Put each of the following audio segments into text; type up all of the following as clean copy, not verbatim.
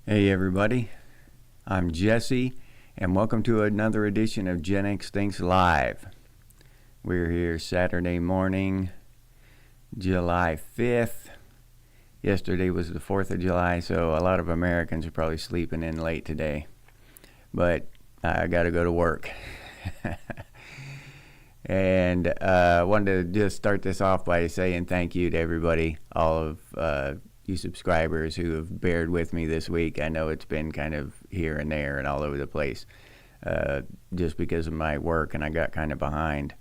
Hey everybody, I'm Jesse, and welcome to another edition of Gen X Thinks Live. We're here Saturday morning, July 5th. Yesterday was the 4th of July, so a lot of Americans are probably sleeping in late today. But I gotta go to work. And I wanted to just start this off by saying thank you to everybody, all of you subscribers who have bared with me this week. I know it's been kind of here and there and all over the place just because of my work, and I got kind of behind.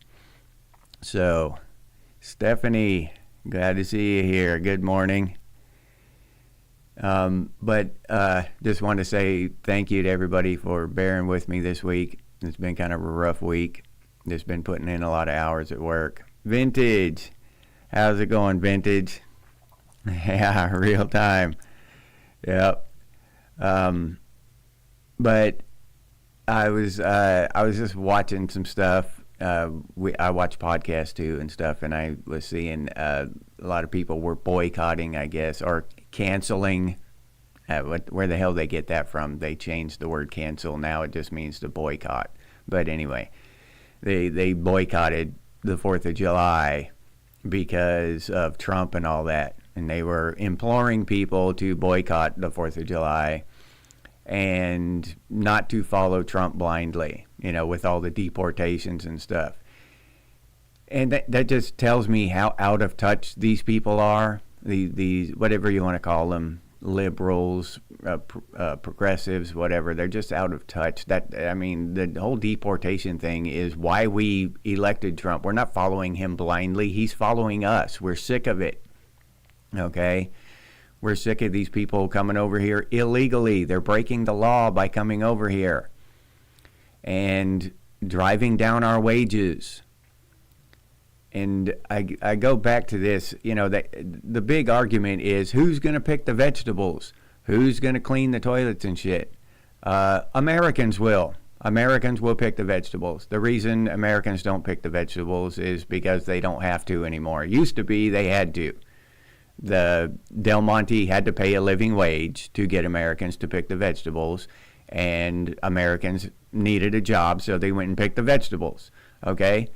So, Stephanie, glad to see you here. Good morning. But just want to say thank you to everybody for bearing with me this week. It's been kind of a rough week. Just been putting in a lot of hours at work. Vintage, how's it going, Vintage? Yeah, real time. Yep. But I was just watching some stuff. I watch podcasts too and stuff, and I was seeing a lot of people were boycotting, I guess, or canceling. Where the hell they get that from? They changed the word cancel. Now it just means to boycott. But anyway, they boycotted the 4th of July because of Trump and all that. And they were imploring people to boycott the 4th of July and not to follow Trump blindly, with all the deportations and stuff. And that just tells me how out of touch these people are, these whatever you want to call them, liberals, progressives, whatever. They're just out of touch. The whole deportation thing is why we elected Trump. We're not following him blindly. He's following us. We're sick of it. Okay, we're sick of these people coming over here illegally. They're breaking the law by coming over here and driving down our wages. And I go back to this, the big argument is who's going to pick the vegetables? Who's going to clean the toilets and shit? Americans will. Americans will pick the vegetables. The reason Americans don't pick the vegetables is because they don't have to anymore. It used to be they had to. The Del Monte had to pay a living wage to get Americans to pick the vegetables, and Americans needed a job, so they went and picked the vegetables. Okay.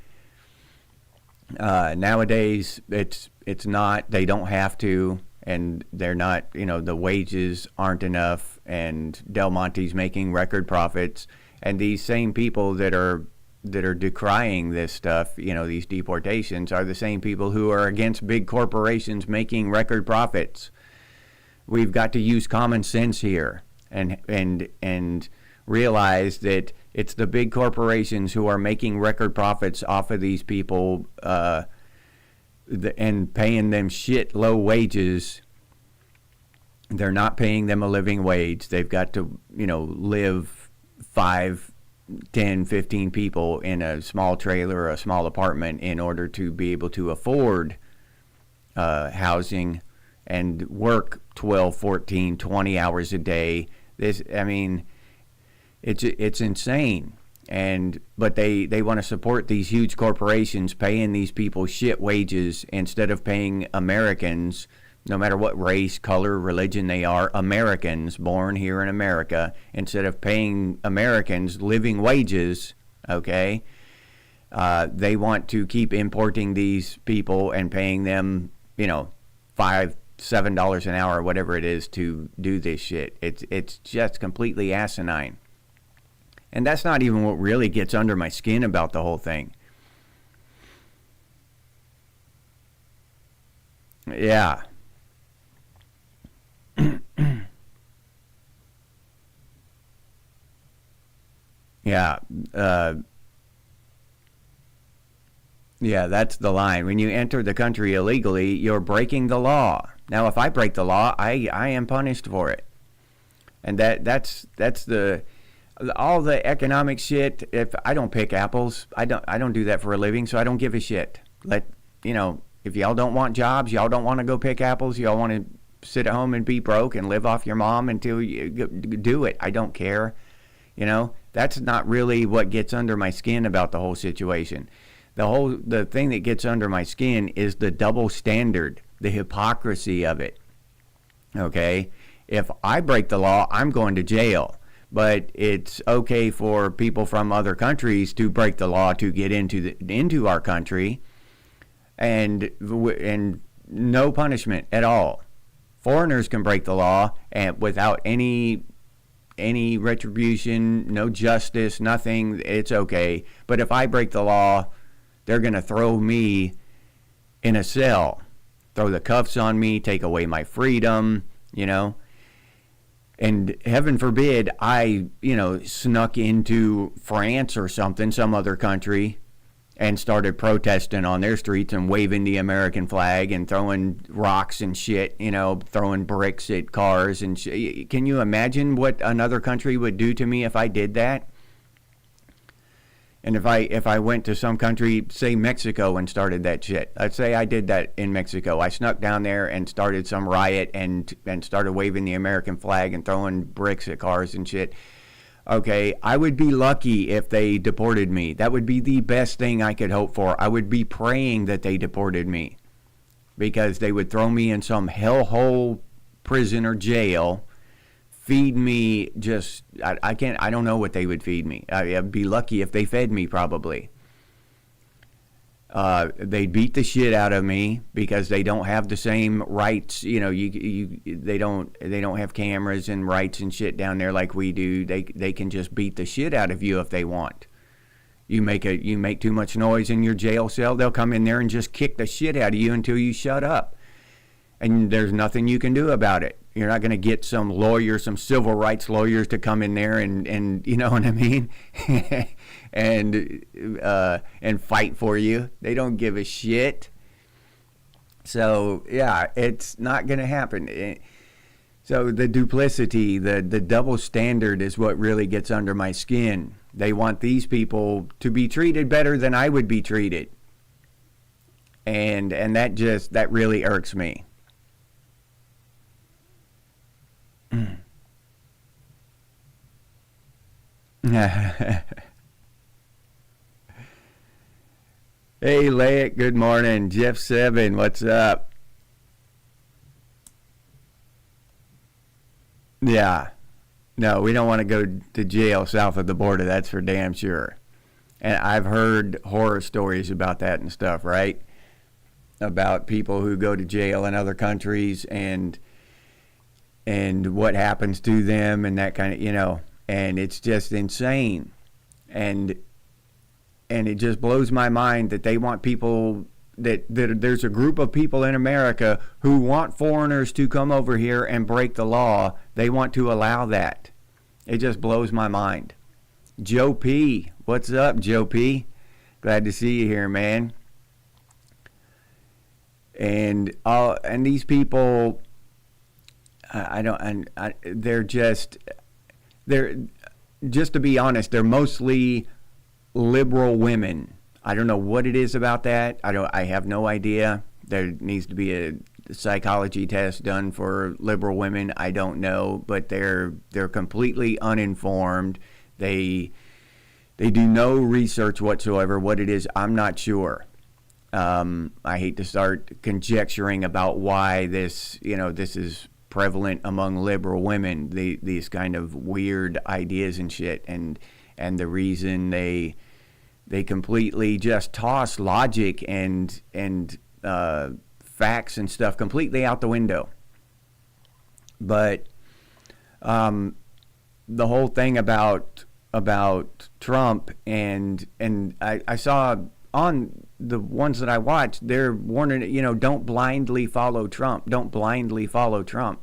Nowadays, it's not. They don't have to, and they're not. The wages aren't enough, and Del Monte's making record profits, and these same people that are decrying this stuff, these deportations, are the same people who are against big corporations making record profits. We've got to use common sense here and realize that it's the big corporations who are making record profits off of these people and paying them shit low wages. They're not paying them a living wage. They've got to, live 5, 10, 15 people in a small trailer or a small apartment in order to be able to afford housing and work 12, 14, 20 hours a day. It's insane. But they want to support these huge corporations paying these people shit wages instead of paying Americans, no matter what race, color, religion they are, Americans born here in America, instead of paying Americans living wages, okay, they want to keep importing these people and paying them, $5, $7 an hour, whatever it is, to do this shit. It's just completely asinine. And that's not even what really gets under my skin about the whole thing. Yeah. Yeah, that's the line. When you enter the country illegally, you're breaking the law. Now, if I break the law, I am punished for it. And that's all the economic shit. If I don't pick apples, I don't do that for a living, so I don't give a shit. If y'all don't want jobs, y'all don't want to go pick apples, y'all want to sit at home and be broke and live off your mom until you do it. I don't care. That's not really what gets under my skin about the whole situation. The thing that gets under my skin is the double standard, the hypocrisy of it. Okay? If I break the law, I'm going to jail. But it's okay for people from other countries to break the law to get into our country, and no punishment at all. Foreigners can break the law and without any retribution, no justice, nothing. It's okay. But if I break the law, they're going to throw me in a cell, throw the cuffs on me, take away my freedom, And heaven forbid I, snuck into France or something, some other country, and started protesting on their streets and waving the American flag and throwing rocks and shit, throwing bricks at cars and shit. Can you imagine what another country would do to me if I did that? And if I went to some country, say Mexico, and started that shit. Let's say I did that in Mexico. I snuck down there and started some riot and started waving the American flag and throwing bricks at cars and shit. Okay, I would be lucky if they deported me. That would be the best thing I could hope for. I would be praying that they deported me, because they would throw me in some hellhole prison or jail, feed me I don't know what they would feed me. I'd be lucky if they fed me, probably. They'd beat the shit out of me because they don't have the same rights. They don't have cameras and rights and shit down there like we do. They can just beat the shit out of you if they want. You make too much noise in your jail cell, they'll come in there and just kick the shit out of you until you shut up. And there's nothing you can do about it. You're not going to get some civil rights lawyers to come in there and you know what I mean, and fight for you. They don't give a shit. So yeah, it's not going to happen. So the duplicity, the double standard is what really gets under my skin. They want these people to be treated better than I would be treated, and that really irks me. Hey, Layet, good morning. Jeff7, what's up? Yeah. No, we don't want to go to jail south of the border, that's for damn sure. And I've heard horror stories about that and stuff, right? About people who go to jail in other countries and what happens to them and that kind of, and it's just insane. And it just blows my mind that they want people, that there's a group of people in America who want foreigners to come over here and break the law. They want to allow that. It just blows my mind. Joe P. What's up, Joe P? Glad to see you here, man. And these people, they're just to be honest, they're mostly liberal women. I don't know what it is about that. I have no idea. There needs to be a psychology test done for liberal women. I don't know, but they're completely uninformed. They do no research whatsoever. What it is, I'm not sure. I hate to start conjecturing about why this is prevalent among liberal women, these kind of weird ideas and shit, and the reason they completely just toss logic and facts and stuff completely out the window. But the whole thing about Trump and I saw on the ones that I watched, they're warning, don't blindly follow Trump. Don't blindly follow Trump.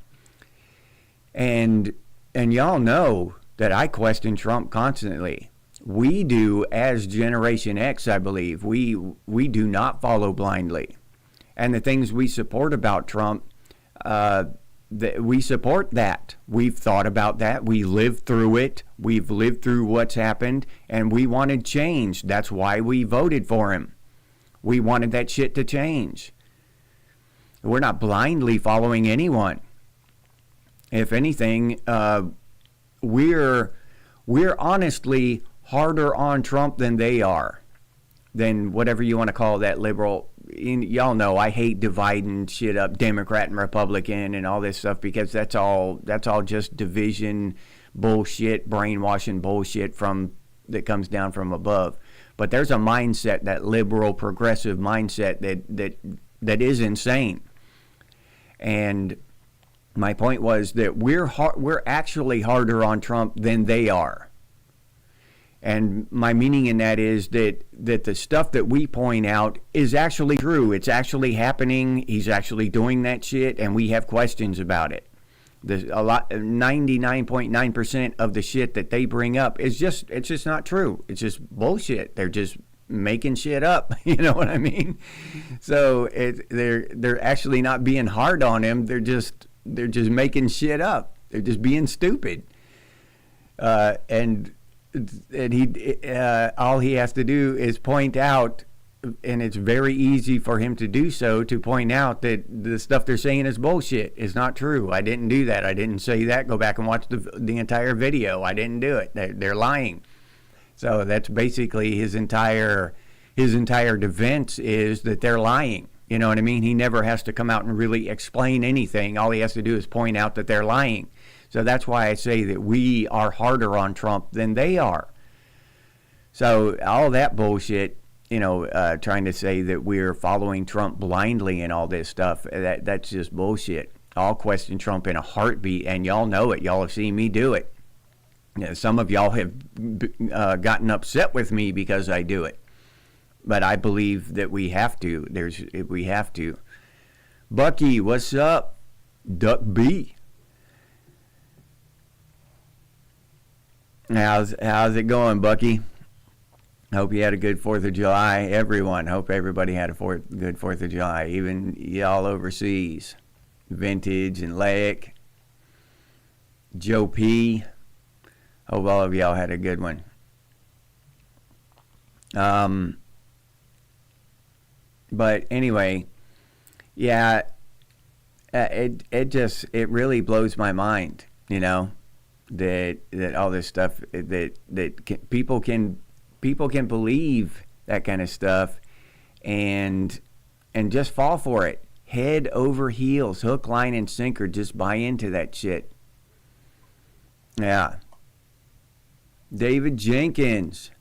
And y'all know that I question Trump constantly. We do as Generation X, I believe. We do not follow blindly. And the things we support about Trump, we support that. We've thought about that. We lived through it. We've lived through what's happened, and we wanted change. That's why we voted for him. We wanted that shit to change. We're not blindly following anyone. If anything, we're honestly harder on Trump than they are, than whatever you want to call that liberal y'all know I hate dividing shit up, Democrat and Republican and all this stuff, because that's all just division bullshit, brainwashing bullshit that comes down from above. But there's a mindset, that liberal progressive mindset that is insane. And my point was that we're actually harder on Trump than they are. And my meaning in that is that the stuff that we point out is actually true. It's actually happening. He's actually doing that shit, and we have questions about it. 99.9% of the shit that they bring up it's just not true. It's just bullshit. They're just making shit up. You know what I mean? So they're actually not being hard on him. They're just making shit up. They're just being stupid. And he all he has to do is point out, and it's very easy for him to do so, to point out that the stuff they're saying is bullshit. It's not true. I didn't do that. I didn't say that. Go back and watch the entire video. I didn't do it. They're lying. So that's basically his entire defense, is that they're lying. You know what I mean? He never has to come out and really explain anything. All he has to do is point out that they're lying. So that's why I say that we are harder on Trump than they are. So all that bullshit, trying to say that we're following Trump blindly and all this stuff, that's just bullshit. I'll question Trump in a heartbeat, and y'all know it. Y'all have seen me do it. Some of y'all have gotten upset with me because I do it. But I believe that we have to. We have to. Bucky, what's up? Duck B. How's it going, Bucky? Hope you had a good 4th of July. Everyone, hope everybody had a good 4th of July. Even y'all overseas. Vintage and Lake. Joe P. Hope all of y'all had a good one. But anyway, yeah, it really blows my mind, that all this stuff, people can believe that kind of stuff and just fall for it, head over heels, hook, line, and sinker, just buy into that shit. Yeah. David Jenkins,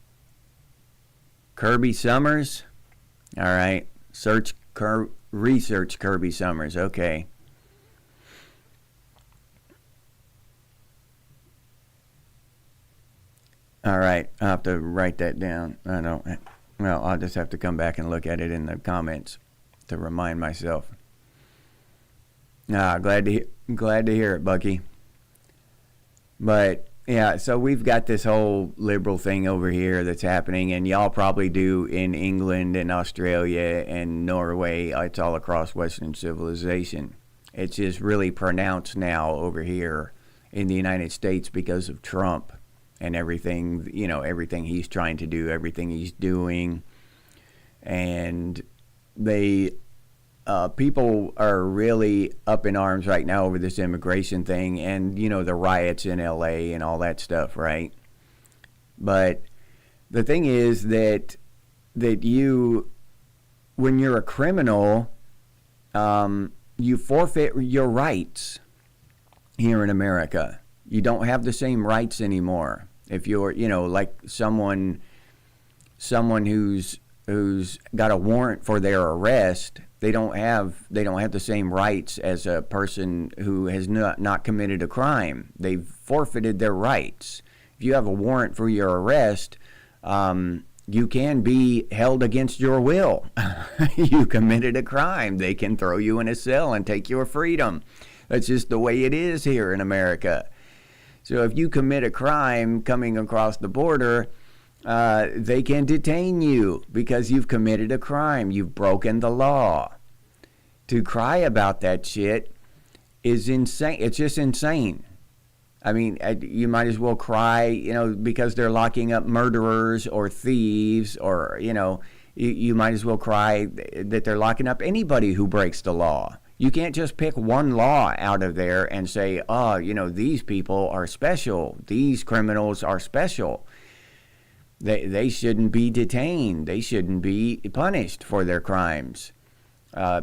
Kirby Summers. All right, research Kirby Summers. Okay. All right, I'll have to write that down. I'll just have to come back and look at it in the comments to remind myself. Glad to hear it, Bucky. But yeah, so we've got this whole liberal thing over here that's happening, and y'all probably do in England and Australia and Norway. It's all across Western civilization. It's just really pronounced now over here in the United States because of Trump and everything, everything he's trying to do, everything he's doing. And people are really up in arms right now over this immigration thing and, the riots in LA and all that stuff, right? But the thing is that when you're a criminal, you forfeit your rights here in America. You don't have the same rights anymore. If you're, like someone who's got a warrant for their arrest, they don't have the same rights as a person who has not committed a crime. They've forfeited their rights. If you have a warrant for your arrest, you can be held against your will. You committed a crime. They can throw you in a cell and take your freedom. That's just the way it is here in America. So if you commit a crime coming across the border, they can detain you because you've committed a crime. You've broken the law. To cry about that shit is insane. It's just insane. I mean, you might as well cry, because they're locking up murderers or thieves, or, you might as well cry that they're locking up anybody who breaks the law. You can't just pick one law out of there and say, these people are special. These criminals are special. They shouldn't be detained. They shouldn't be punished for their crimes. Uh,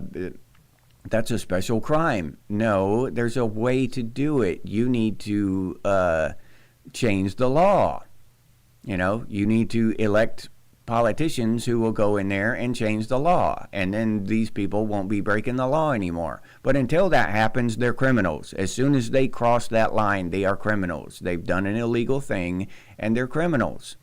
that's a special crime. No, there's a way to do it. You need to change the law. You need to elect politicians who will go in there and change the law, and then these people won't be breaking the law anymore. But until that happens, they're criminals. As soon as they cross that line, they are criminals. They've done an illegal thing, and they're criminals.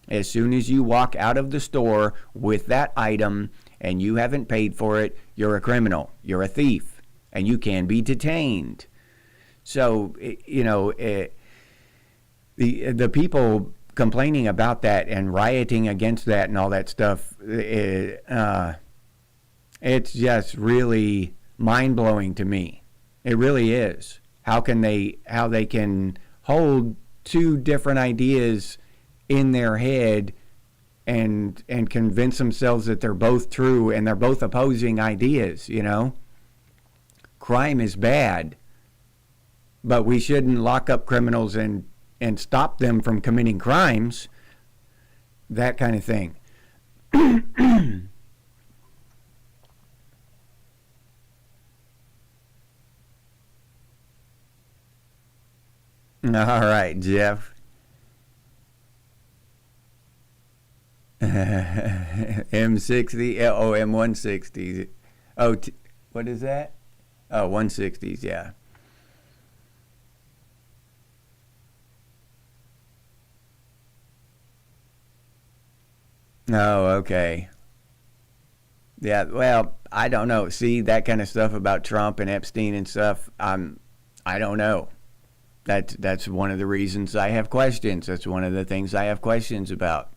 As soon as you walk out of the store with that item and you haven't paid for it, you're a criminal. You're a thief, and you can be detained. So, the people complaining about that and rioting against that and all that stuff, it's just really mind-blowing to me. It really is. How they can hold two different ideas in their head and convince themselves that they're both true and they're both opposing ideas. Crime is bad, but we shouldn't lock up criminals and stop them from committing crimes, that kind of thing. All right, Jeff. M60, M160. Oh, what is that? Oh, 160s, yeah. Oh, okay. Yeah, well, I don't know. See, that kind of stuff about Trump and Epstein and stuff, I don't know. That's one of the reasons I have questions. That's one of the things I have questions about.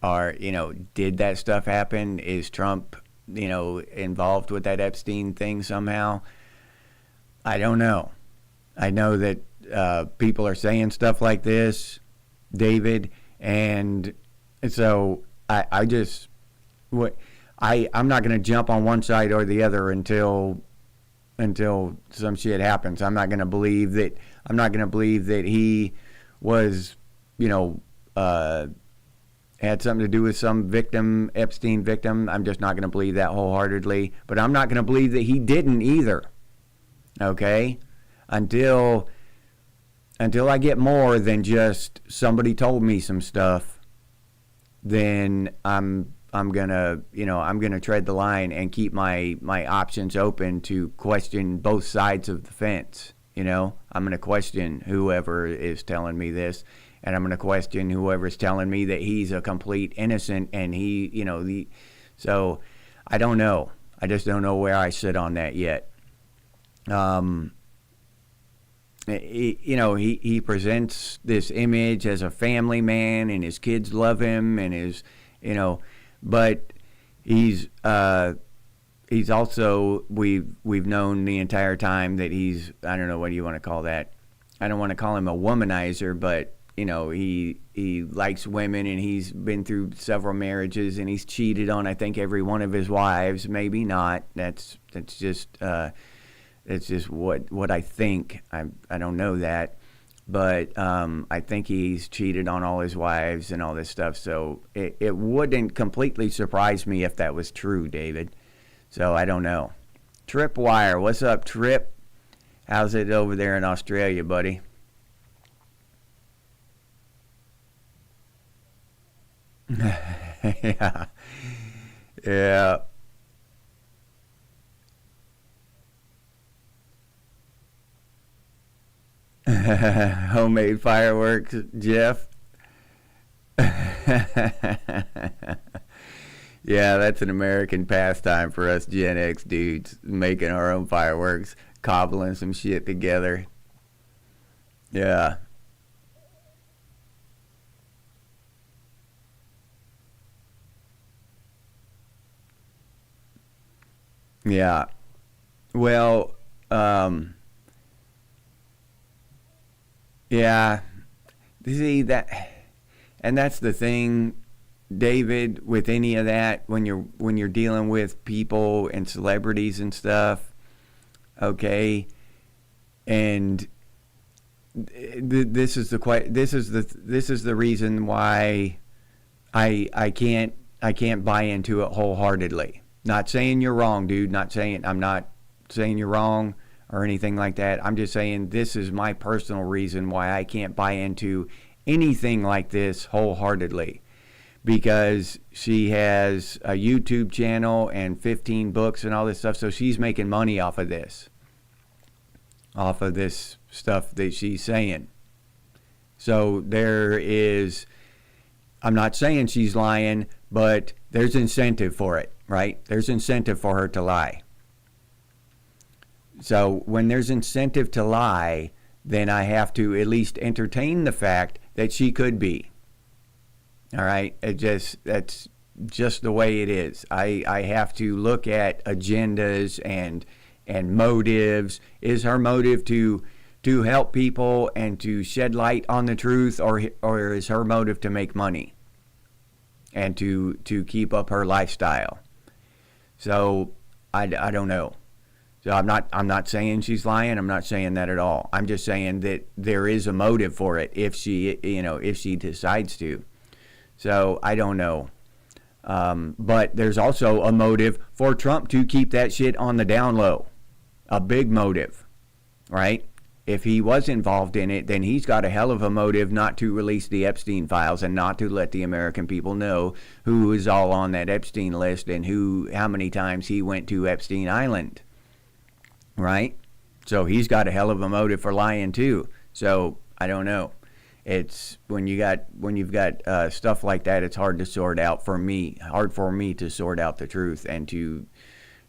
Did that stuff happen? Is Trump, involved with that Epstein thing somehow? I don't know. I know that people are saying stuff like this, David, and so I'm not going to jump on one side or the other until some shit happens. I'm not going to believe that he was, had something to do with some victim, Epstein victim. I'm just not going to believe that wholeheartedly. But I'm not going to believe that he didn't either. Okay? Until I get more than just somebody told me some stuff, then I'm gonna tread the line and keep my options open to question both sides of the fence. I'm gonna question whoever is telling me this, and I'm gonna question whoever's telling me that he's a complete innocent and so I don't know. I just don't know where I sit on that yet. He presents this image as a family man, and his kids love him, and but he's also, we've known the entire time that he's, I don't know, what do you want to call that? I don't want to call him a womanizer, but he likes women, and he's been through several marriages, and he's cheated on, I think, every one of his wives. Maybe not. That's just it's just what I think. I don't know that, but I think he's cheated on all his wives and all this stuff. So it wouldn't completely surprise me if that was true, David. So I don't know. Tripwire, what's up, Trip? How's it over there in Australia, buddy? Yeah, yeah. Homemade fireworks, Jeff. Yeah, that's an American pastime for us Gen X dudes, making our own fireworks, cobbling some shit together. Yeah, yeah. Well, yeah. See that, and that's the thing, David. With any of that, when you're dealing with people and celebrities and stuff, okay, and this is the reason why I can't buy into it wholeheartedly. Not saying you're wrong, dude. I'm not saying you're wrong or anything like that. I'm just saying this is my personal reason why I can't buy into anything like this wholeheartedly. Because she has a YouTube channel and 15 books and all this stuff, so she's making money off of this stuff that she's saying. So I'm not saying she's lying, but there's incentive for it, right? There's incentive for her to lie. So when there's incentive to lie, then I have to at least entertain the fact that she could be. All right, that's just the way it is. I have to look at agendas and motives. Is her motive to help people and to shed light on the truth, or is her motive to make money and to keep up her lifestyle? So I don't know. So I'm not saying she's lying. I'm not saying that at all. I'm just saying that there is a motive for it if she decides to. So I don't know. But there's also a motive for Trump to keep that shit on the down low. A big motive, right? If he was involved in it, then he's got a hell of a motive not to release the Epstein files and not to let the American people know who is all on that Epstein list and how many times he went to Epstein Island, right? So he's got a hell of a motive for lying too. So I don't know. It's when you've got stuff like that, it's hard to sort out for me. Hard for me to sort out the truth and to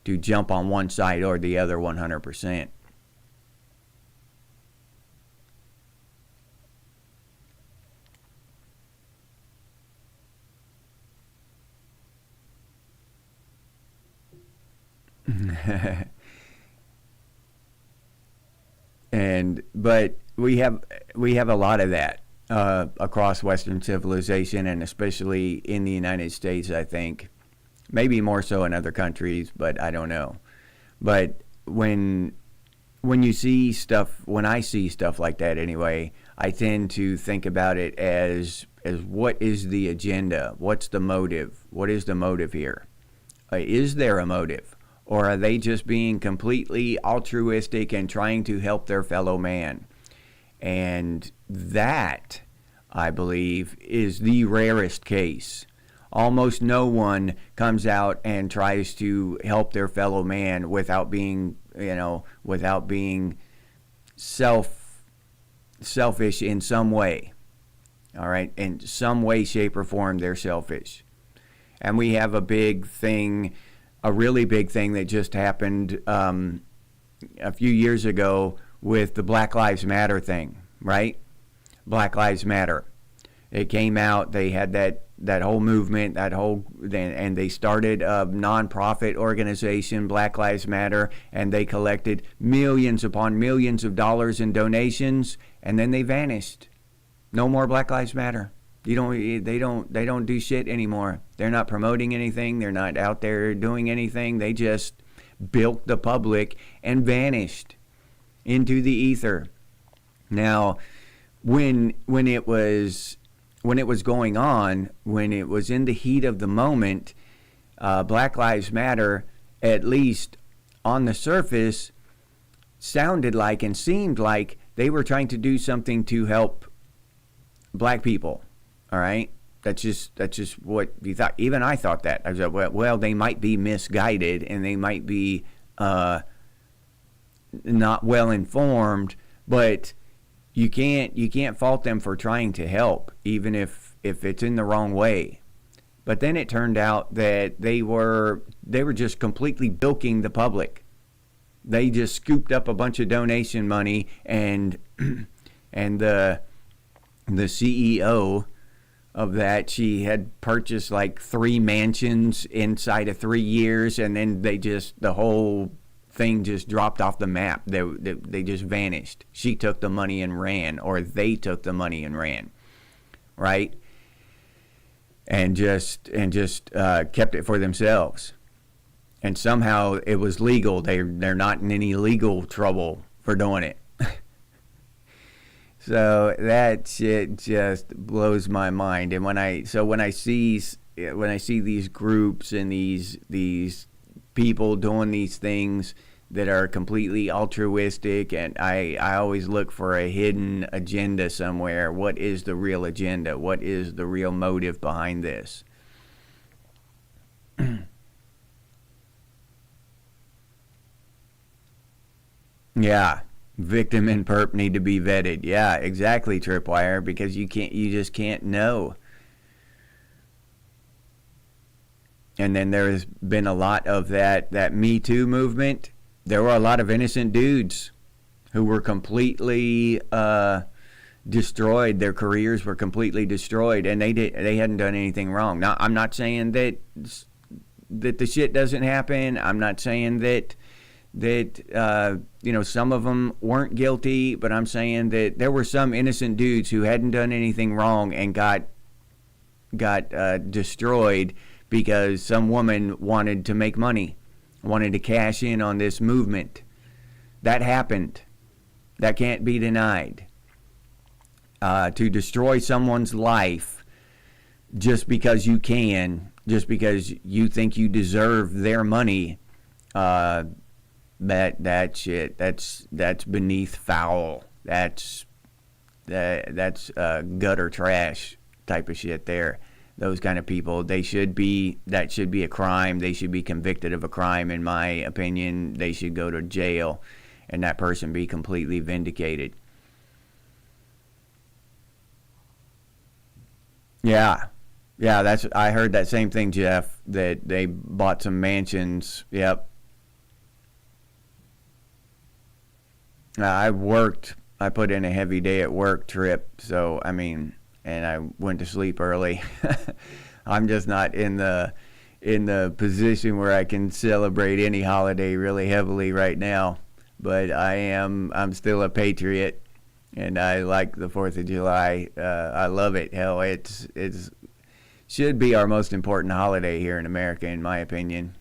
jump on one side or the other 100%. But we have a lot of that across Western civilization, and especially in the United States, I think. Maybe more so in other countries, but I don't know. But when I see stuff like that anyway, I tend to think about it as what is the agenda? What's the motive? What is the motive here? Is there a motive? Or are they just being completely altruistic and trying to help their fellow man? And that, I believe, is the rarest case. Almost no one comes out and tries to help their fellow man without being selfish in some way. All right, in some way, shape, or form, they're selfish. And we have a really big thing that just happened a few years ago with the Black Lives Matter thing, right? Black Lives Matter. It came out, they had that whole movement, and they started a nonprofit organization, Black Lives Matter, and they collected millions upon millions of dollars in donations, and then they vanished. No more Black Lives Matter. They don't do shit anymore. They're not promoting anything. They're not out there doing anything. They just bilked the public and vanished into the ether. Now, when it was going on, when it was in the heat of the moment, Black Lives Matter, at least on the surface, sounded like and seemed like they were trying to do something to help black people. All right, that's just what you thought. Even I thought that. I was like, well, they might be misguided and they might be not well informed, but you can't fault them for trying to help, even if it's in the wrong way. But then it turned out that they were just completely bilking the public. They just scooped up a bunch of donation money, and the CEO of that, she had purchased like 3 mansions inside of 3 years, and then the whole thing just dropped off the map. They just vanished. She took the money and ran, or they took the money and ran, right? And just kept it for themselves. And somehow it was legal. They're not in any legal trouble for doing it. So that shit just blows my mind. And when I see these groups and these people doing these things that are completely altruistic, and I always look for a hidden agenda somewhere. What is the real agenda? What is the real motive behind this? Yeah. Victim and perp need to be vetted. Yeah, exactly, Tripwire, because you just can't know. And then there's been a lot of that Me Too movement. There were a lot of innocent dudes who were completely destroyed. Their careers were completely destroyed, and they hadn't done anything wrong. Now, I'm not saying that the shit doesn't happen. I'm not saying that some of them weren't guilty, but I'm saying that there were some innocent dudes who hadn't done anything wrong and got destroyed because some woman wanted to make money, wanted to cash in on this movement. That happened. That can't be denied. To destroy someone's life just because you can, just because you think you deserve their money, that shit, that's beneath foul. That's gutter trash type of shit there. Those kind of people, that should be a crime. They should be convicted of a crime, in my opinion. They should go to jail, and that person be completely vindicated. Yeah. Yeah, I heard that same thing, Jeff, that they bought some mansions. Yep. I put in a heavy day at work, Trip, so I mean, and I went to sleep early. I'm just not in the position where I can celebrate any holiday really heavily right now, but I'm still a patriot, and I like the 4th of July. I love it. Hell, it's should be our most important holiday here in America, in my opinion.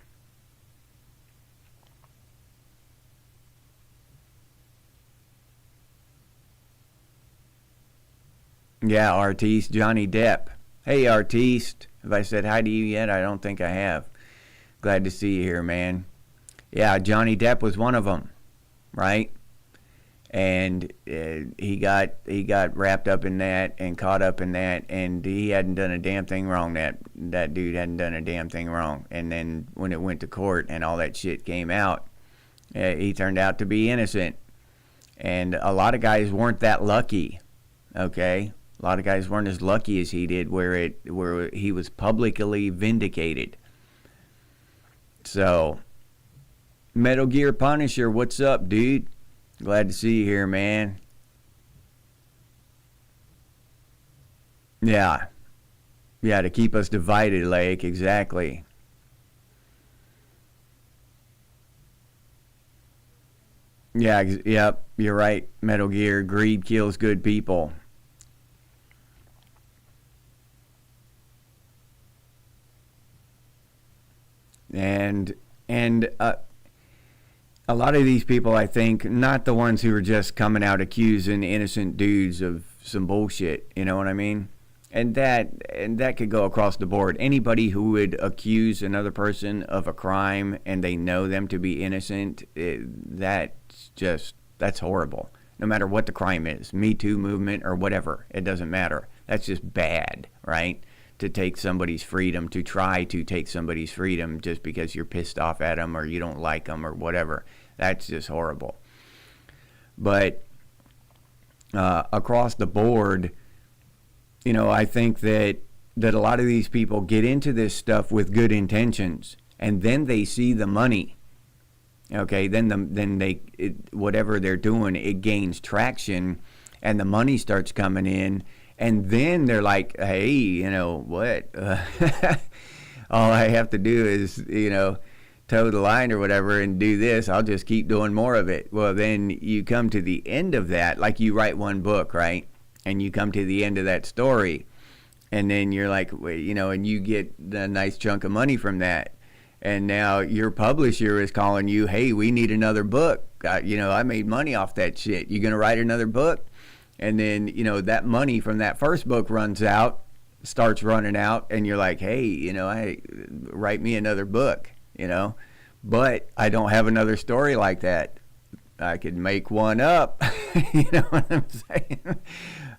Yeah, artiste Johnny Depp. Hey, artiste. Have I said hi to you yet? I don't think I have. Glad to see you here, man. Yeah, Johnny Depp was one of them, right? And he got wrapped up in that and caught up in that, and he hadn't done a damn thing wrong. That dude hadn't done a damn thing wrong. And then when it went to court and all that shit came out, he turned out to be innocent. And a lot of guys weren't that lucky. Okay, a lot of guys weren't as lucky as he did, where he was publicly vindicated. So, Metal Gear Punisher, what's up, dude? Glad to see you here, man. Yeah. Yeah, to keep us divided, Lake, exactly. Yeah, yep, you're right, Metal Gear. Greed kills good people. And a lot of these people, I think, not the ones who are just coming out accusing innocent dudes of some bullshit, you know what I mean? And that could go across the board. Anybody who would accuse another person of a crime and they know them to be innocent, that's horrible. No matter what the crime is, Me Too movement or whatever, it doesn't matter. That's just bad, right? To take somebody's freedom, to try to take somebody's freedom just because you're pissed off at them or you don't like them or whatever. That's just horrible. But across the board, I think that a lot of these people get into this stuff with good intentions, and then they see the money. Okay, whatever they're doing, it gains traction, and the money starts coming in, and then they're like, hey, what? All I have to do is, toe the line or whatever and do this. I'll just keep doing more of it. Well, then you come to the end of that, like you write one book, right? And you come to the end of that story, and then you're like, and you get a nice chunk of money from that. And now your publisher is calling you, hey, we need another book. I made money off that shit. You going to write another book? And then, that money from that first book starts running out, and you're like, hey, I write me another book, but I don't have another story like that. I could make one up. You know what I'm saying?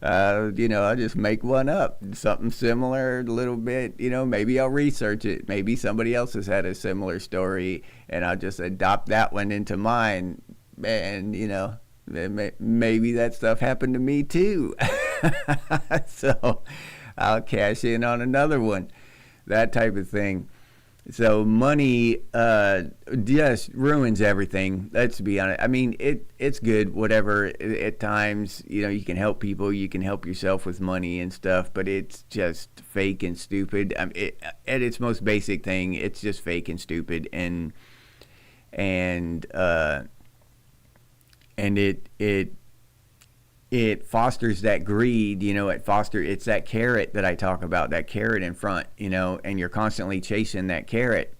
I just make one up, something similar, a little bit. Maybe I'll research it. Maybe somebody else has had a similar story, and I'll just adopt that one into mine. And maybe that stuff happened to me too. So I'll cash in on another one, that type of thing. So money just ruins everything. Let's be honest. I mean, it's good, whatever. At times, you can help people, you can help yourself with money and stuff, but it's just fake and stupid. At its most basic thing, it's just fake and stupid, and it fosters that greed. It's that carrot that I talk about, that carrot in front, and you're constantly chasing that carrot.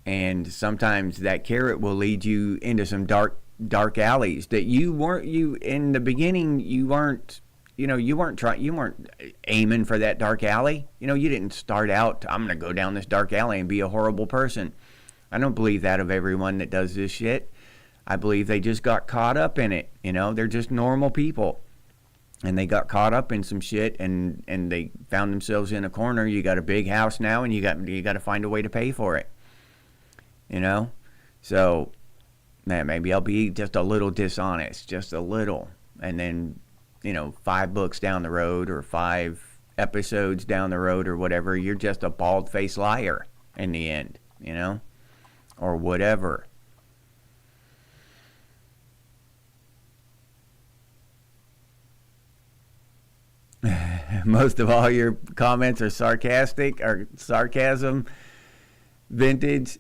And sometimes that carrot will lead you into some dark alleys that you in the beginning, you weren't aiming for that dark alley. You didn't start out, I'm going to go down this dark alley and be a horrible person. I don't believe that of everyone that does this shit. I believe they just got caught up in it. They're just normal people, and they got caught up in some shit, and they found themselves in a corner. You got a big house now, and you got to find a way to pay for it. So man, maybe I'll be just a little dishonest, just a little, and then 5 books down the road, or 5 episodes down the road, or whatever, you're just a bald-faced liar in the end, or whatever. Most of all your comments are sarcastic, or sarcasm vintage.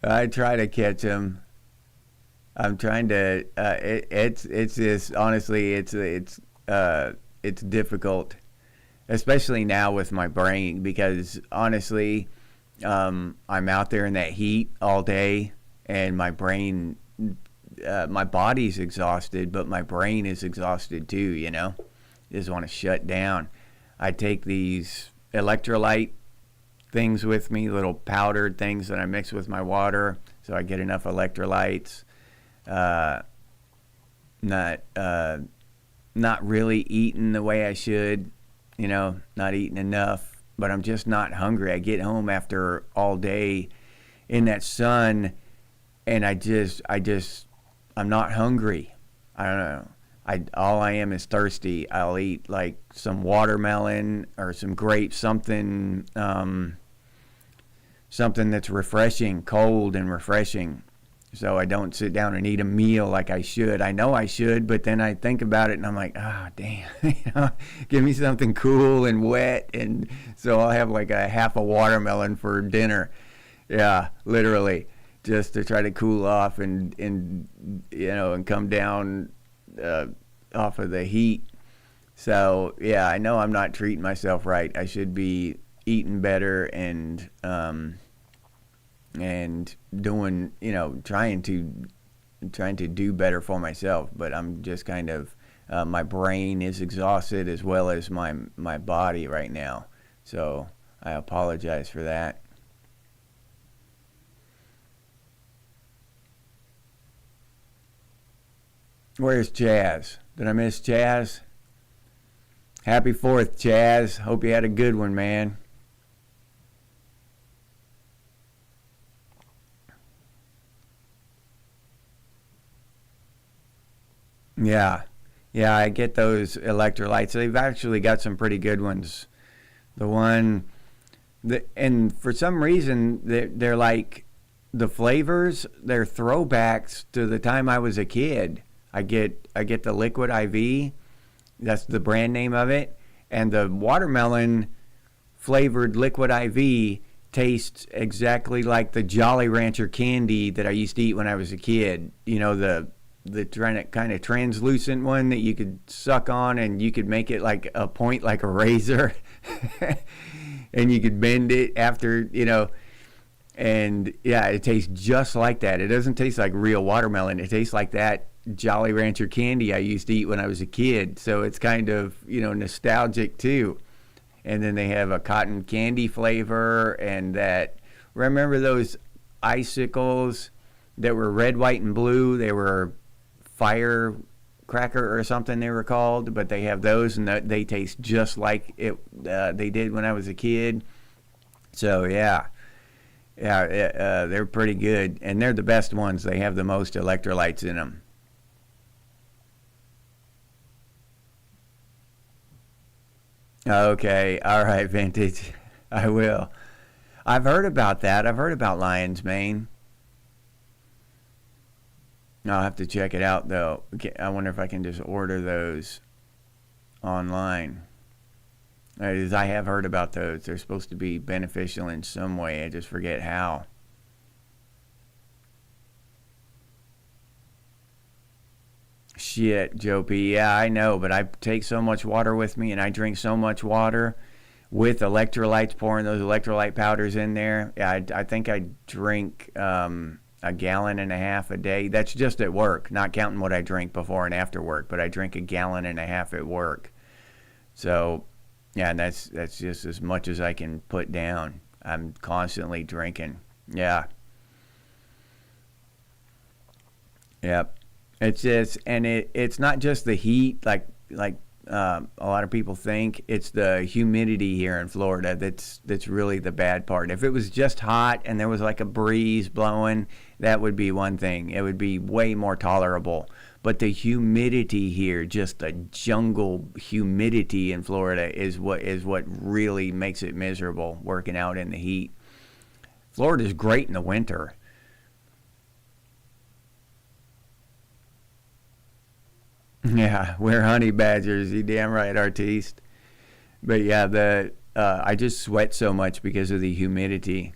I try to catch them. I'm trying to. It's just, honestly, it's difficult, especially now with my brain, because honestly, I'm out there in that heat all day, and my brain, my body's exhausted, but my brain is exhausted too. Just want to shut down. I take these electrolyte things with me, little powdered things that I mix with my water, so I get enough electrolytes. Not really eating the way I should, not eating enough, but I'm just not hungry. I get home after all day in that sun, and I'm not hungry. I don't know. All I am is thirsty. I'll eat like some watermelon or some grapes, something that's refreshing, cold and refreshing, so I don't sit down and eat a meal like I should. I know I should, but then I think about it and I'm like, damn, give me something cool and wet, and so I'll have like a half a watermelon for dinner. Yeah, literally, just to try to cool off and come down off of the heat. So yeah, I know I'm not treating myself right. I should be eating better and doing, trying to do better for myself. But I'm just kind of, my brain is exhausted as well as my body right now. So I apologize for that. Where's Chaz? Did I miss Chaz? Happy 4th, Chaz. Hope you had a good one, man. Yeah, I get those electrolytes. They've actually got some pretty good ones. And for some reason, they're like, the flavors, they're throwbacks to the time I was a kid. I get the Liquid IV. That's the brand name of it. And the watermelon flavored Liquid IV tastes exactly like the Jolly Rancher candy that I used to eat when I was a kid. The kind of translucent one that you could suck on, and you could make it like a point, like a razor, and you could bend it after, And yeah, it tastes just like that. It doesn't taste like real watermelon. It tastes like that Jolly Rancher candy I used to eat when I was a kid. So it's kind of, nostalgic too. And then they have a cotton candy flavor, and that, remember those icicles that were red, white, and blue? They were firecracker or something they were called, but they have those, and they taste just like it they did when I was a kid. So yeah. Yeah, they're pretty good, and they're the best ones. They have the most electrolytes in them. Okay, all right, vintage. I will. I've heard about that. I've heard about Lion's Mane. I'll have to check it out, though. Okay, I wonder if I can just order those online. As I have heard about those. They're supposed to be beneficial in some way. I just forget how. Shit, Joe P. Yeah, I know, but I take so much water with me, and I drink so much water with electrolytes, pouring those electrolyte powders in there. Yeah, I think I drink a gallon and a half a day. That's just at work, not counting what I drink before and after work, but I drink a gallon and a half at work. So, yeah, and that's just as much as I can put down. I'm constantly drinking. Yeah. Yep. It's just, and it's not just the heat, like a lot of people think. It's the humidity here in Florida that's really the bad part. If it was just hot and there was like a breeze blowing, that would be one thing. It would be way more tolerable. But the humidity here, just the jungle humidity in Florida, is what really makes it miserable working out in the heat. Florida's great in the winter. Yeah, we're honey badgers. You damn right, artiste. But yeah, the I just sweat so much because of the humidity.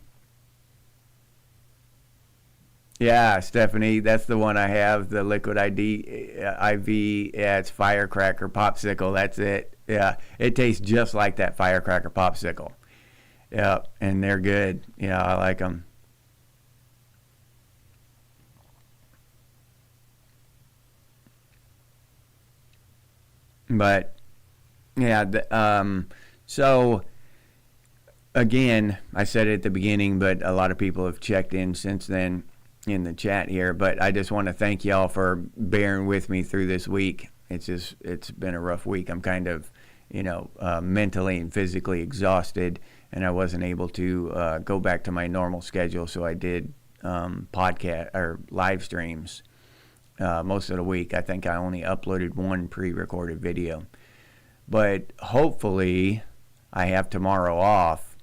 Yeah, Stephanie, that's the one I have. The liquid IV. Yeah, it's firecracker popsicle. That's it. Yeah, it tastes just like that firecracker popsicle. Yeah, and they're good. Yeah, I like them. But yeah, so again, I said it at the beginning, but a lot of people have checked in since then in the chat here. But I just want to thank y'all for bearing with me through this week. It's been a rough week. I'm kind of, mentally and physically exhausted, and I wasn't able to go back to my normal schedule. So I did podcast or live streams most of the week. I think I only uploaded one pre-recorded video. But hopefully I have tomorrow off,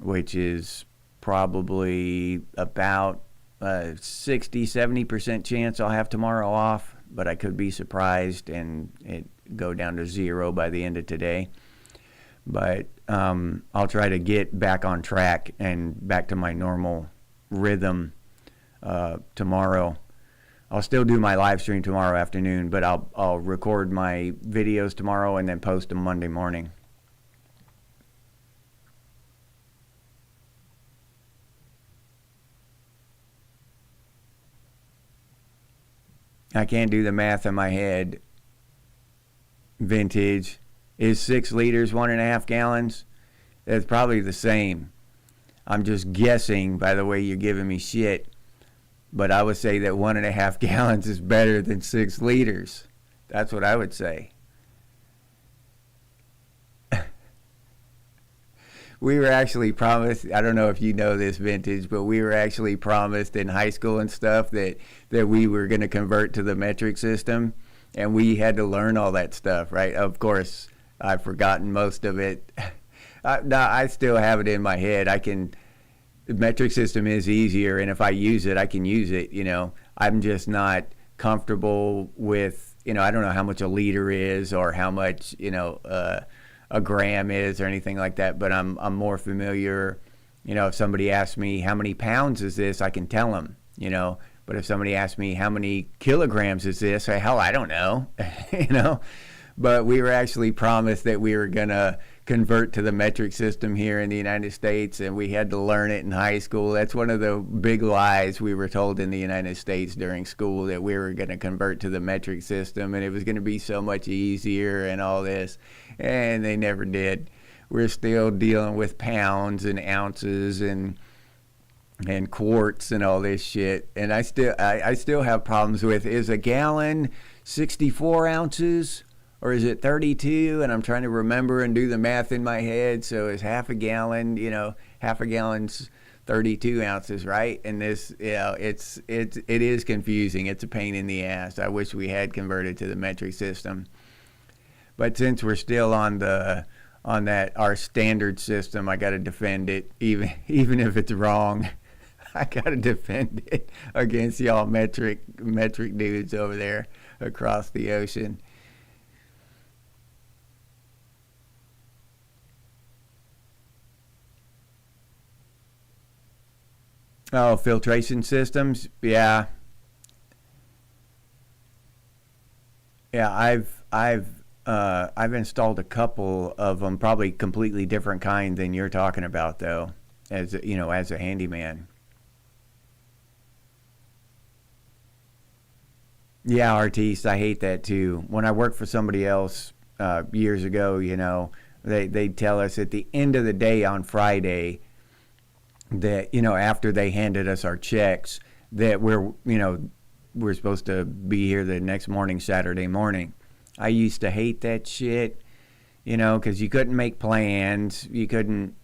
which is probably about 60-70% chance I'll have tomorrow off, but I could be surprised and it go down to zero by the end of today. But I'll try to get back on track and back to my normal rhythm tomorrow. I'll still do my live stream tomorrow afternoon, but I'll record my videos tomorrow and then post them Monday morning. I can't do the math in my head. Vintage is 6 liters, 1.5 gallons. That's probably the same. I'm just guessing by the way you're giving me shit. But I would say that 1.5 gallons is better than 6 liters. That's what I would say. We were actually promised, I don't know if you know this, Vintage, but we were actually promised in high school and stuff that we were going to convert to the metric system. And we had to learn all that stuff, right? Of course, I've forgotten most of it. I still have it in my head. The metric system is easier, and if I use it, I can use it. I'm just not comfortable with, I don't know how much a liter is or how much, a gram is or anything like that. But I'm more familiar. If somebody asks me how many pounds is this, I can tell them. But if somebody asks me how many kilograms is this, hell, I don't know. But we were actually promised that we were gonna convert to the metric system here in the United States, and we had to learn it in high school. That's one of the big lies we were told in the United States during school, that we were going to convert to the metric system and it was going to be so much easier and all this, and they never did. We're still dealing with pounds and ounces and quarts and all this shit, and I still have problems with, is a gallon 64 ounces or is it 32? And I'm trying to remember and do the math in my head. So is half a gallon, half a gallon's 32 ounces, right? And this, it is confusing. It's a pain in the ass. I wish we had converted to the metric system. But since we're still on that our standard system, I got to defend it, even if it's wrong. I got to defend it against y'all metric dudes over there across the ocean. Oh, filtration systems. Yeah. Yeah, I've installed a couple of them, probably completely different kind than you're talking about though, as as a handyman. Yeah, artiste, I hate that too. When I worked for somebody else years ago, they tell us at the end of the day on Friday that, after they handed us our checks, that we're supposed to be here the next morning, Saturday morning. I used to hate that shit, because you couldn't make plans, you couldn't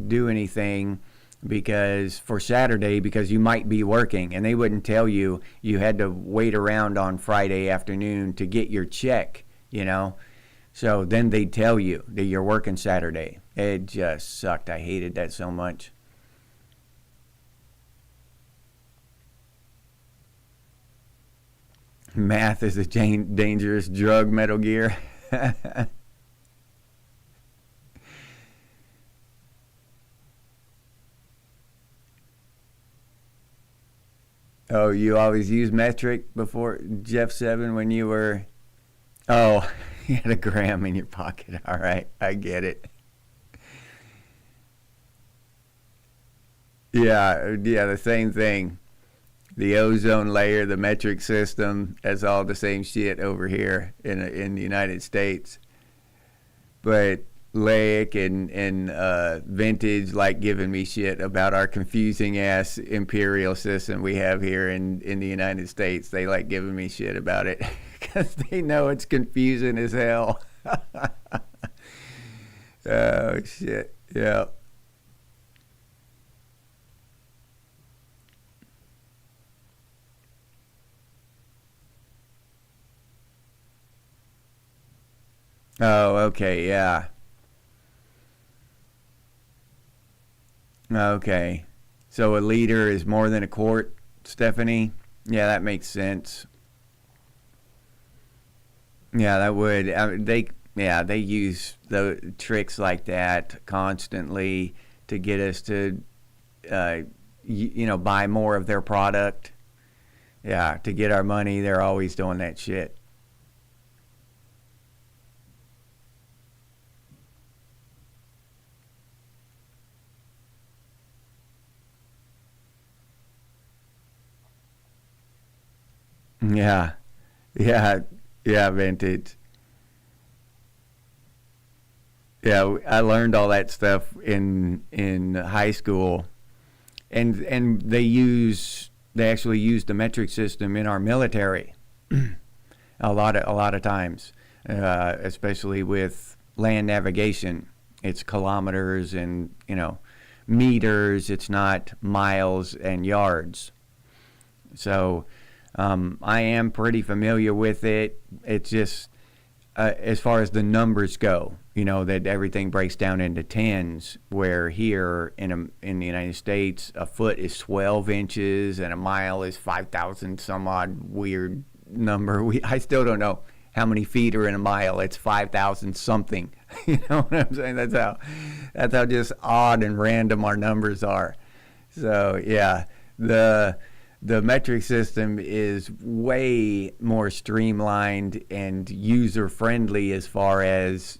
do anything because for Saturday, because you might be working, and they wouldn't tell you. You had to wait around on Friday afternoon to get your check. So then they'd tell you that you're working Saturday. It just sucked. I hated that so much. Math is a dangerous drug, Metal Gear. Oh, you always use metric before Jeff 7 when you were. Oh, you had a gram in your pocket. All right, I get it. Yeah, the same thing. The ozone layer, the metric system, that's all the same shit over here in the United States. But Lake and Vintage like giving me shit about our confusing ass imperial system we have here in the United States. They like giving me shit about it because they know it's confusing as hell. Oh shit, yeah. Oh, okay, yeah. Okay. So a liter is more than a quart, Stephanie? Yeah, that makes sense. Yeah, that would. They use the tricks like that constantly to get us to, buy more of their product. Yeah, to get our money, they're always doing that shit. Yeah, yeah, yeah, Vintage. Yeah, I learned all that stuff in high school, and they actually use the metric system in our military a lot of times, especially with land navigation. It's kilometers and meters. It's not miles and yards. So I am pretty familiar with it. It's just as far as the numbers go, that everything breaks down into tens. Where here in the United States, a foot is 12 inches and a mile is 5,000 some odd weird number. I still don't know how many feet are in a mile. It's 5,000 something. You know what I'm saying? That's how just odd and random our numbers are. So yeah, the metric system is way more streamlined and user friendly as far as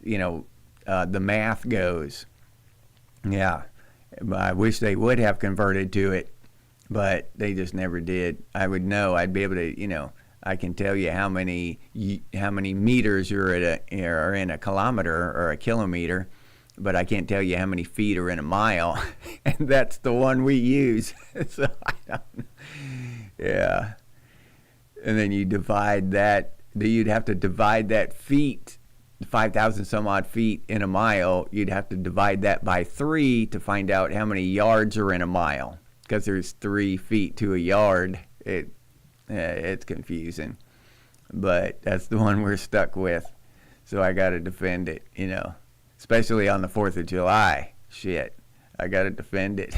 the math goes. Yeah, I wish they would have converted to it, but they just never did. I would know. I'd be able to, I can tell you how many meters are in a kilometer or a kilometer, but I can't tell you how many feet are in a mile, and that's the one we use. So I don't know. Yeah, and then you divide that. You'd have to divide that feet, 5,000 some odd feet in a mile. You'd have to divide that by 3 to find out how many yards are in a mile, because there's 3 feet to a yard. It's confusing, but that's the one we're stuck with. So I got to defend it, especially on the 4th of July. Shit, I got to defend it.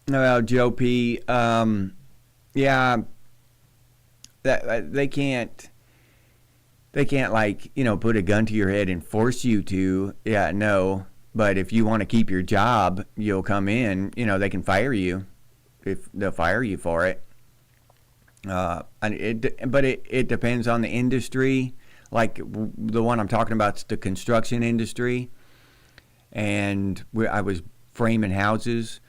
Well, Joe P, yeah, that they can't like, put a gun to your head and force you to. Yeah, no. But if you want to keep your job, you'll come in. They can fire you if they'll fire you for it. But it depends on the industry. Like the one I'm talking about is the construction industry, and I was framing houses.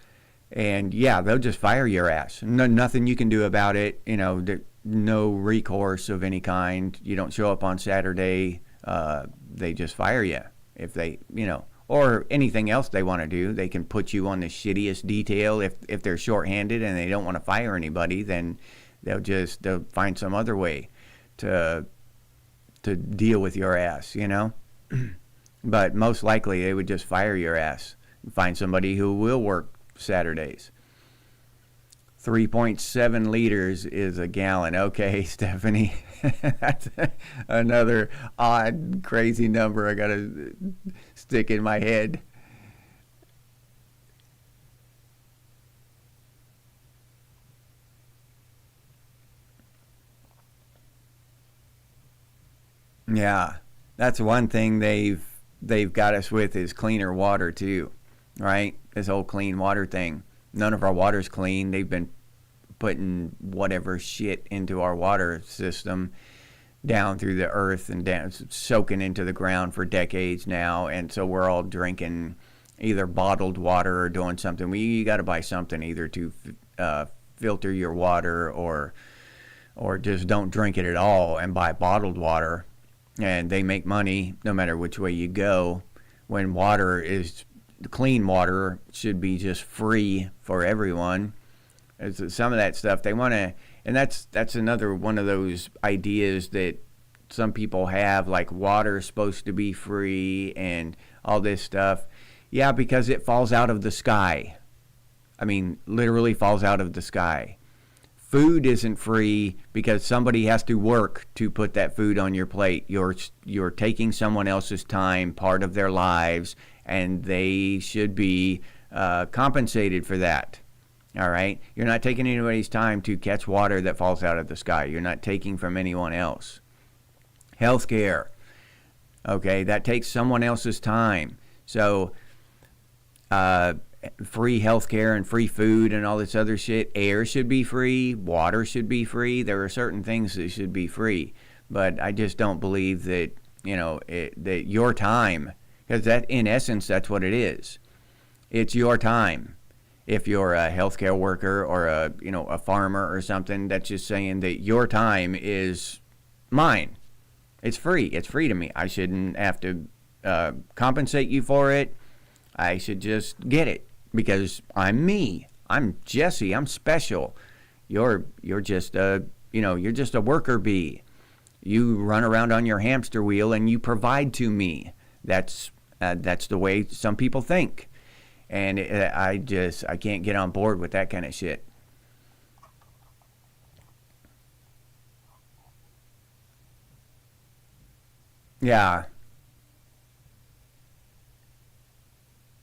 And yeah, they'll just fire your ass. Nothing you can do about it. No recourse of any kind. You don't show up on Saturday, they just fire you. If they, or anything else they want to do, they can put you on the shittiest detail. If they're shorthanded and they don't want to fire anybody, then they'll find some other way to deal with your ass. But most likely they would just fire your ass and find somebody who will work Saturdays. 3.7 liters is a gallon. Okay, Stephanie. That's another odd, crazy number I gotta stick in my head. Yeah, that's one thing they've got us with is cleaner water too. Right? This whole clean water thing. None of our water's clean. They've been putting whatever shit into our water system down through the earth and down, soaking into the ground for decades now. And so we're all drinking either bottled water or doing something. You got to buy something either to filter your water or just don't drink it at all and buy bottled water. And they make money no matter which way you go. When clean water should be just free for everyone. Some of that stuff they want to, and that's another one of those ideas that some people have, like water's supposed to be free and all this stuff. Yeah, because it falls out of the sky. I mean, literally falls out of the sky. Food isn't free because somebody has to work to put that food on your plate. You're taking someone else's time, part of their lives, and they should be compensated for that. All right? You're not taking anybody's time to catch water that falls out of the sky. You're not taking from anyone else. Healthcare. Okay, that takes someone else's time. So, free healthcare and free food and all this other shit. Air should be free. Water should be free. There are certain things that should be free. But I just don't believe that, that your time, because that, in essence, that's what it is. It's your time. If you're a healthcare worker or a farmer or something, that's just saying that your time is mine. It's free. It's free to me. I shouldn't have to compensate you for it. I should just get it because I'm me. I'm Jesse. I'm special. You're just you're just a worker bee. You run around on your hamster wheel and you provide to me. That's the way some people think. And I can't get on board with that kind of shit. Yeah.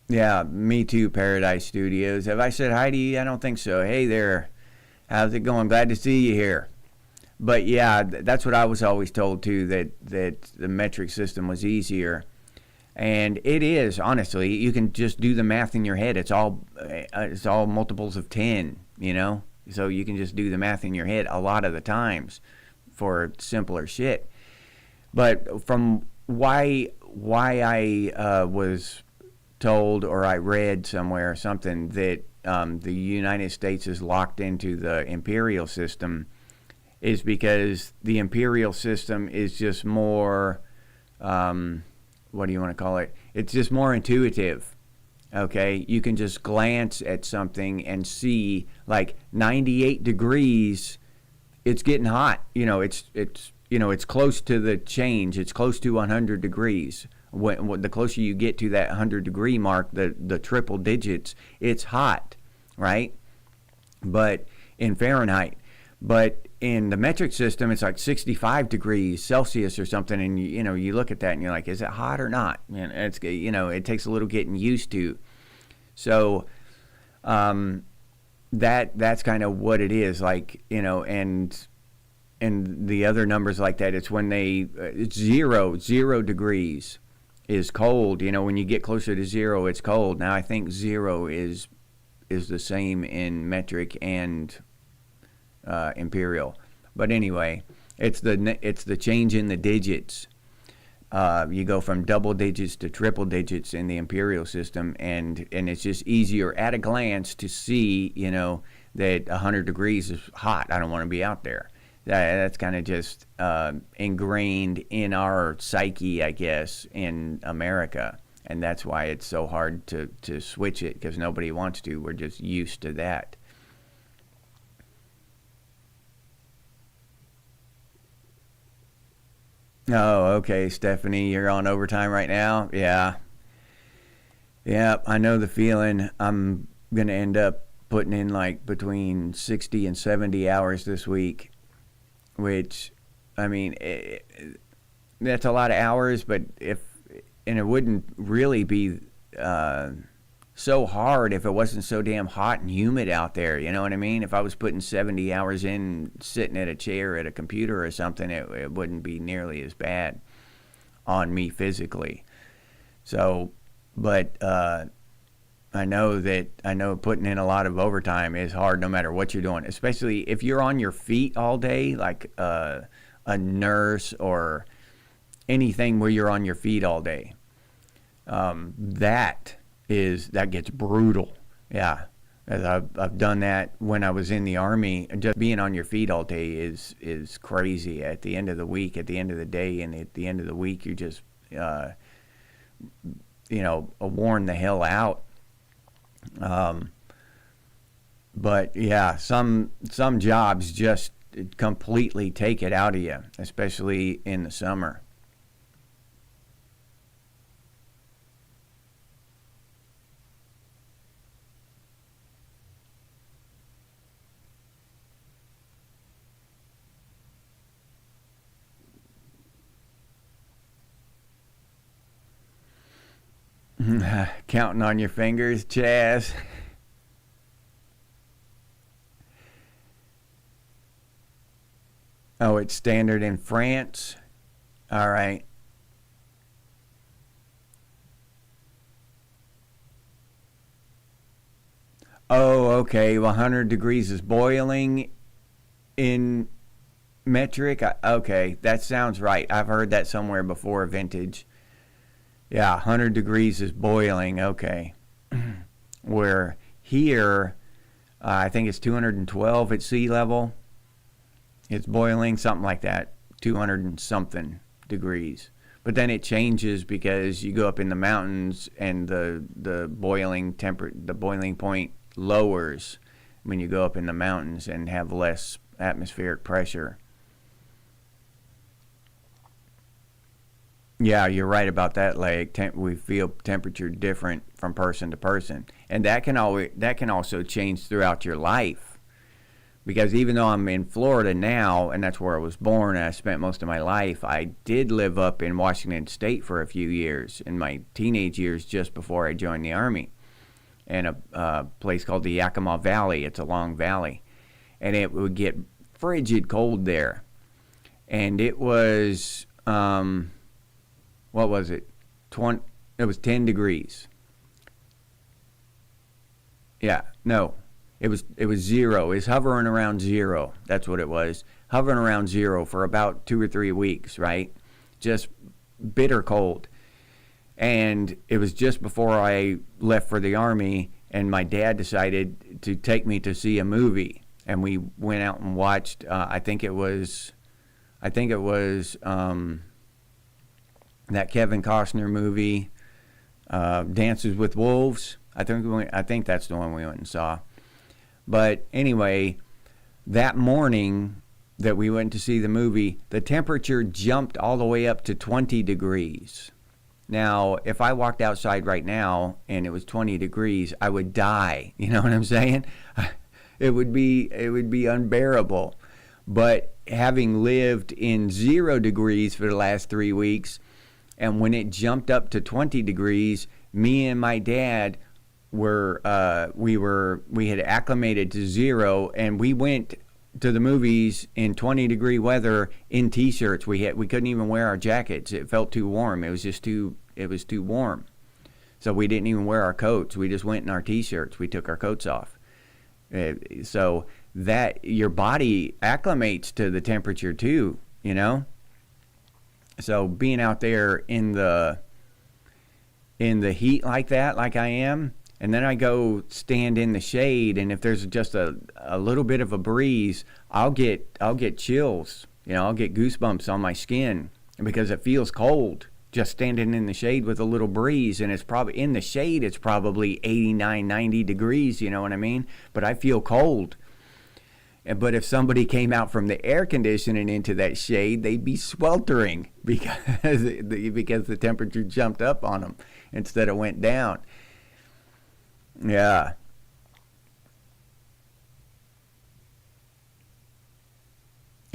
Yeah, me too, Paradise Studios. Have I said hi to you? I don't think so. Hey there. How's it going? Glad to see you here. But yeah, that's what I was always told too, that the metric system was easier. And it is, honestly, you can just do the math in your head. It's all multiples of 10, you know? So you can just do the math in your head a lot of the times for simpler shit. But from why I was told, or I read somewhere or something, that the United States is locked into the imperial system, is because the imperial system is just more, what do you want to call it? It's just more intuitive. Okay, you can just glance at something and see, like, 98 degrees. It's getting hot. It's close to the change. It's close to 100 degrees. When the closer you get to that 100-degree mark, the triple digits, it's hot, right? But in Fahrenheit. But in the metric system, it's like 65 degrees Celsius or something, and you look at that and you're like, is it hot or not? And it takes a little getting used to. So that's kind of what it is, like, and the other numbers like that, it's when it's zero degrees is cold. When you get closer to zero, it's cold. Now I think zero is the same in metric and imperial. But anyway, it's the change in the digits. You go from double digits to triple digits in the imperial system, and it's just easier at a glance to see, that 100 degrees is hot. I don't want to be out there. That's kind of just ingrained in our psyche, I guess, in America. And that's why it's so hard to switch it, because nobody wants to. We're just used to that. Oh, okay, Stephanie, you're on overtime right now? Yeah. Yeah, I know the feeling. I'm going to end up putting in like between 60 and 70 hours this week, which, I mean, that's a lot of hours, but and it wouldn't really be so hard if it wasn't so damn hot and humid out there, you know what I mean? If I was putting 70 hours in sitting at a chair at a computer or something, it wouldn't be nearly as bad on me physically. So, but I know putting in a lot of overtime is hard no matter what you're doing, especially if you're on your feet all day, like a nurse or anything where you're on your feet all day. That gets brutal. Yeah, as I've done that when I was in the Army. Just being on your feet all day is crazy. At the end of the week, at the end of the day, and at the end of the week, you just worn the hell out. But yeah, some jobs just completely take it out of you, especially in the summer. Counting on your fingers, Chaz. Oh, it's standard in France? All right. Oh, okay. 100 degrees is boiling in metric? Okay, that sounds right. I've heard that somewhere before, vintage. Yeah, 100 degrees is boiling. Okay. Where here, I think it's 212 at sea level. It's boiling, something like that, 200 and something degrees. But then it changes because you go up in the mountains and the boiling point lowers when you go up in the mountains and have less atmospheric pressure. Yeah, you're right about that, Lake. We feel temperature different from person to person, and that can also change throughout your life. Because even though I'm in Florida now, and that's where I was born, and I spent most of my life, I did live up in Washington State for a few years in my teenage years, just before I joined the Army, in a place called the Yakima Valley. It's a long valley, and it would get frigid cold there, and it was what was it, It was 10 degrees. Yeah, no. It was zero. It was hovering around zero. That's what it was. Hovering around zero for about 2 or 3 weeks, right? Just bitter cold. And it was just before I left for the Army, and my dad decided to take me to see a movie. And we went out and watched, I think it was that Kevin Costner movie, Dances with Wolves. I think that's the one we went and saw. But anyway, that morning that we went to see the movie, the temperature jumped all the way up to 20 degrees. Now, if I walked outside right now and it was 20 degrees, I would die. You know what I'm saying? It would be unbearable. But having lived in 0 degrees for the last 3 weeks, and when it jumped up to 20 degrees, me and my dad we had acclimated to zero, and we went to the movies in 20-degree weather in t-shirts. We couldn't even wear our jackets. It felt too warm. It was too warm. So we didn't even wear our coats. We just went in our t-shirts. We took our coats off. So that your body acclimates to the temperature too, you know? So being out there in the heat like that, like I am, and then I go stand in the shade, and if there's just a little bit of a breeze, I'll get chills. You know, I'll get goosebumps on my skin because it feels cold just standing in the shade with a little breeze, and it's probably in the shade, it's probably 89, 90 degrees, you know what I mean? But I feel cold. But if somebody came out from the air conditioning into that shade, they'd be sweltering because the temperature jumped up on them instead of went down. Yeah.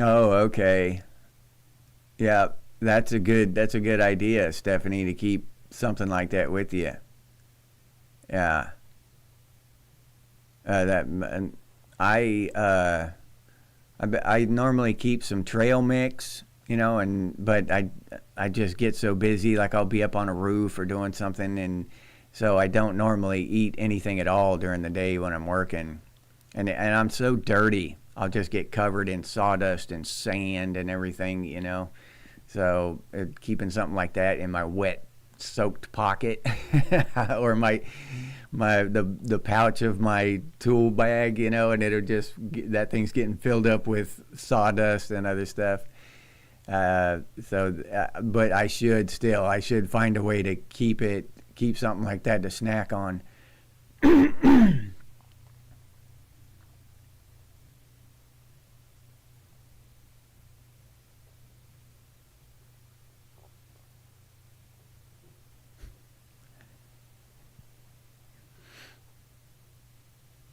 Oh, okay. Yeah, that's a good idea, Stephanie, to keep something like that with you. Yeah. That I normally keep some trail mix, you know, but I just get so busy, like I'll be up on a roof or doing something, and so I don't normally eat anything at all during the day when I'm working. And I'm so dirty. I'll just get covered in sawdust and sand and everything, you know. So keeping something like that in my wet, soaked pocket or the pouch of my tool bag, you know, and that thing's getting filled up with sawdust and other stuff. But I should find a way to keep something like that to snack on.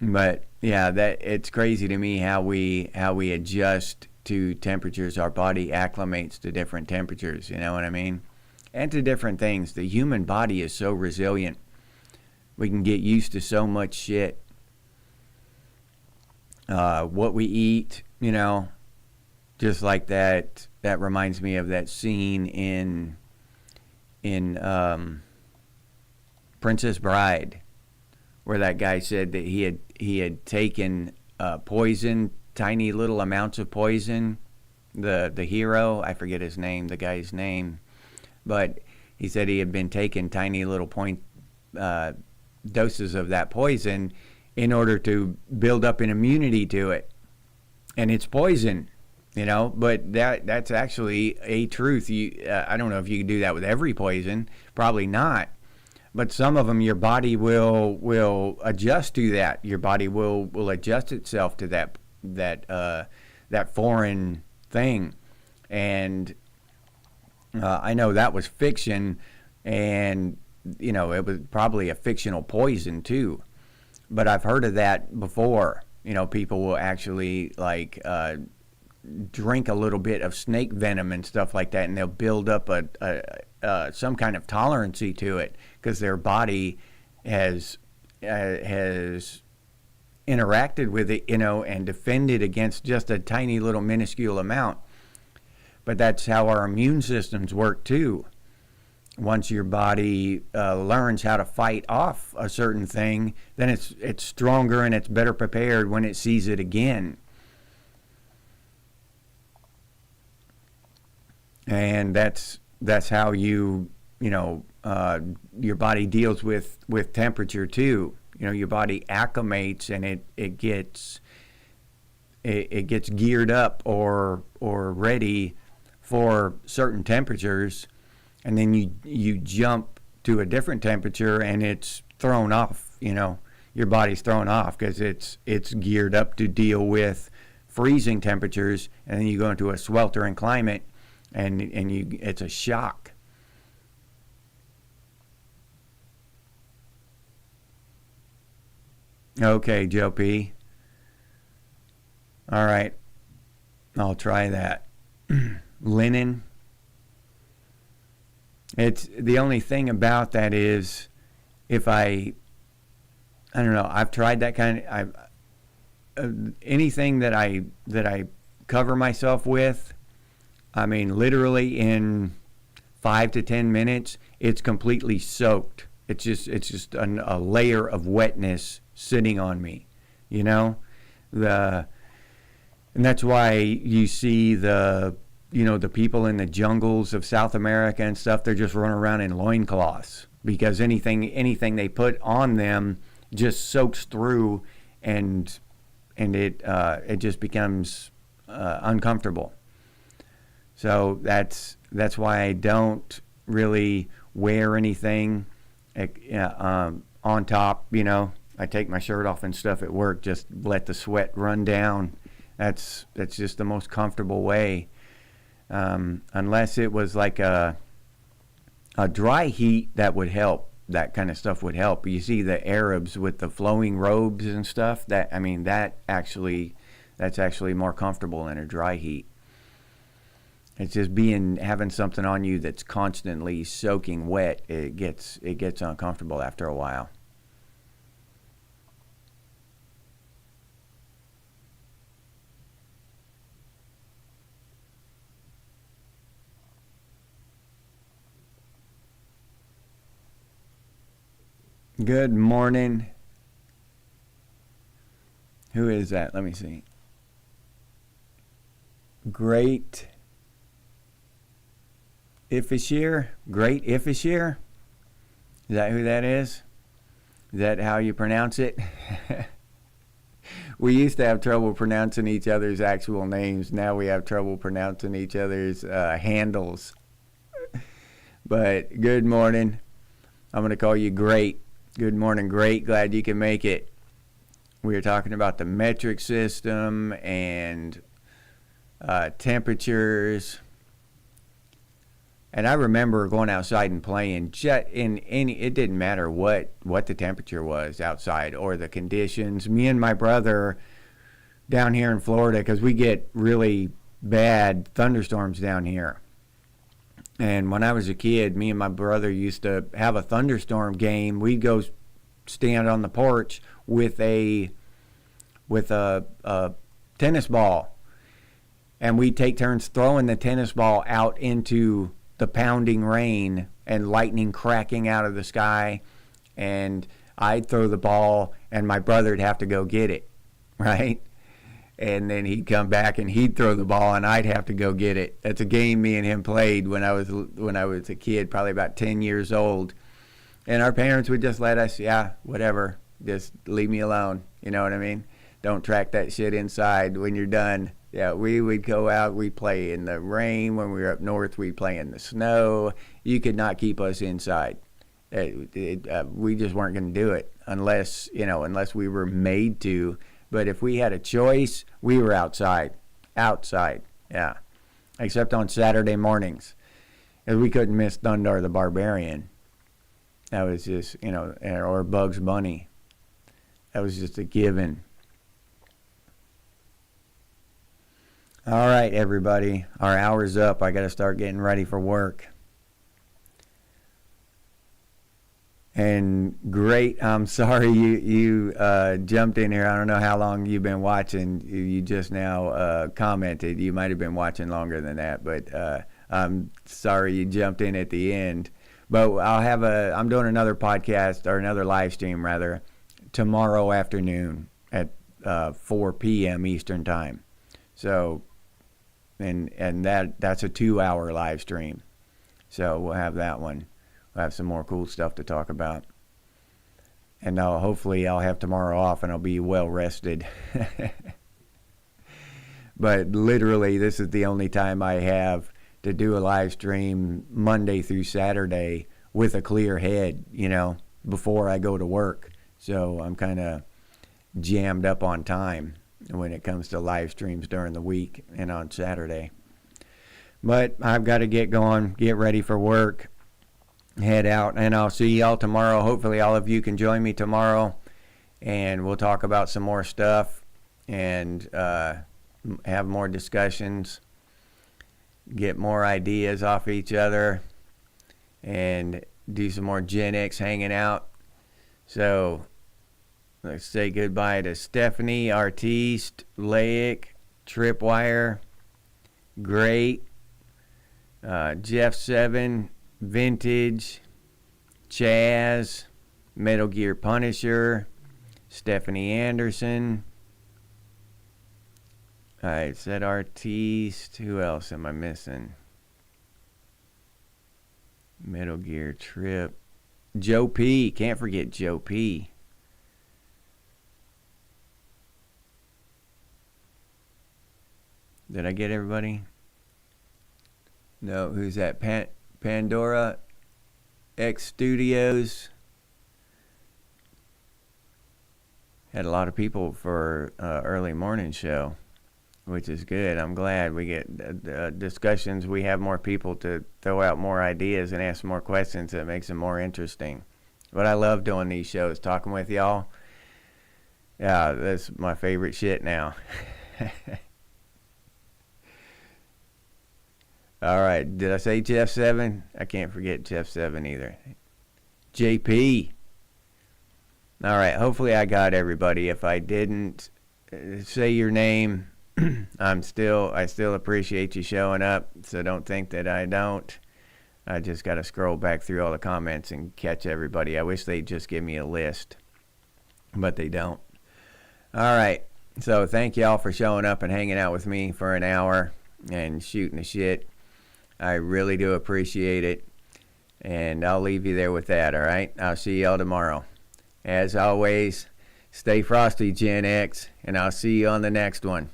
But yeah, that it's crazy to me how we adjust to temperatures. Our body acclimates to different temperatures, you know what I mean? And to different things. The human body is so resilient. We can get used to so much shit. What we eat, you know, just like that. That reminds me of that scene in Princess Bride, where that guy said that he had taken poison, tiny little amounts of poison. The hero, I forget his name, the guy's name, but he said he had been taking tiny little doses of that poison in order to build up an immunity to it. And it's poison, you know, but that's actually a truth. I don't know if you can do that with every poison, probably not. But some of them, your body will adjust to that. Your body will adjust itself to that foreign thing. And I know that was fiction, and you know it was probably a fictional poison too. But I've heard of that before. You know, people will actually drink a little bit of snake venom and stuff like that, and they'll build up some kind of tolerancy to it because their body has interacted with it, you know, and defended against just a tiny little minuscule amount. But that's how our immune systems work too. once your body learns how to fight off a certain thing, then it's stronger and it's better prepared when it sees it again. And that's how your body deals with temperature too. Your body acclimates, and it gets geared up or ready for certain temperatures, and then you jump to a different temperature and it's thrown off. Your body's thrown off because it's geared up to deal with freezing temperatures, and then you go into a sweltering climate, and it's a shock. Okay, Joe P. All right, I'll try that. Linen. It's the only thing about that is, if I don't know. I've tried that kind of anything that I cover myself with. I mean, literally in 5 to 10 minutes, it's completely soaked. It's just a layer of wetness sitting on me, and that's why you see the people in the jungles of South America and stuff. They're just running around in loincloths, because anything they put on them just soaks through, and it just becomes uncomfortable. So that's why I don't really wear anything on top. I take my shirt off and stuff at work, just let the sweat run down. That's just the most comfortable way. Unless it was like a dry heat, that would help. That kind of stuff would help. You see the Arabs with the flowing robes and stuff. That's actually more comfortable than a dry heat. It's just having something on you that's constantly soaking wet. It gets uncomfortable after a while. Good morning. Who is that? Let me see. Great Ifishir? Great Ifishir? Is that who that is? Is that how you pronounce it? We used to have trouble pronouncing each other's actual names. Now we have trouble pronouncing each other's handles. But good morning. I'm going to call you Great. Good morning, Great. Glad you can make it. We were talking about the metric system and temperatures. And I remember going outside and playing. It didn't matter what the temperature was outside or the conditions. Me and my brother down here in Florida, because we get really bad thunderstorms down here. And when I was a kid, me and my brother used to have a thunderstorm game. We'd go stand on the porch with a tennis ball, and we'd take turns throwing the tennis ball out into the pounding rain and lightning cracking out of the sky. And I'd throw the ball, and my brother'd have to go get it, right? And then he'd come back and he'd throw the ball, and I'd have to go get it. That's a game me and him played when I was a kid, probably about 10 years old. And our parents would just let us, yeah, whatever, just leave me alone. You know what I mean? Don't track that shit inside when you're done. Yeah, we would go out, we'd play in the rain. When we were up north, we'd play in the snow. You could not keep us inside. We just weren't going to do it unless we were made to. But if we had a choice, we were outside, yeah. Except on Saturday mornings, because we couldn't miss Thundar the Barbarian. That was just, or Bugs Bunny. That was just a given. All right, everybody, our hour's up. I got to start getting ready for work. And Great, I'm sorry you jumped in here. I don't know how long you've been watching. You just now commented. You might have been watching longer than that, but I'm sorry you jumped in at the end. But I'm doing another podcast, or another live stream rather, tomorrow afternoon at 4 p.m. Eastern time. So, and that's a 2-hour live stream. So we'll have that one. We'll have some more cool stuff to talk about. And hopefully I'll have tomorrow off and I'll be well rested. But literally, this is the only time I have to do a live stream Monday through Saturday with a clear head, before I go to work. So I'm kind of jammed up on time when it comes to live streams during the week and on Saturday. But I've got to get going, get ready for work, head out, and I'll see y'all tomorrow. Hopefully all of you can join me tomorrow, and we'll talk about some more stuff and have more discussions, get more ideas off each other, and do some more Gen X hanging out. So let's say goodbye to Stephanie, Artiste, Laic, Tripwire, Great, Jeff 7, Vintage, Chaz, Metal Gear Punisher, Stephanie Anderson. I said Artiste. Who else am I missing? Metal Gear Trip. Joe P. Can't forget Joe P. Did I get everybody? No, who's that? Pandora X Studios. Had a lot of people for early morning show, which is good. I'm glad we get discussions. We have more people to throw out more ideas and ask more questions. That makes them more interesting. But I love doing these shows, talking with y'all. Yeah, that's my favorite shit now. All right, did I say Jeff 7? I can't forget Jeff 7 either. JP. All right, hopefully I got everybody. If I didn't say your name, I still appreciate you showing up, so don't think that I don't. I just got to scroll back through all the comments and catch everybody. I wish they'd just give me a list, but they don't. All right, so thank y'all for showing up and hanging out with me for an hour and shooting the shit. I really do appreciate it, and I'll leave you there with that, all right? I'll see y'all tomorrow. As always, stay frosty, Gen X, and I'll see you on the next one.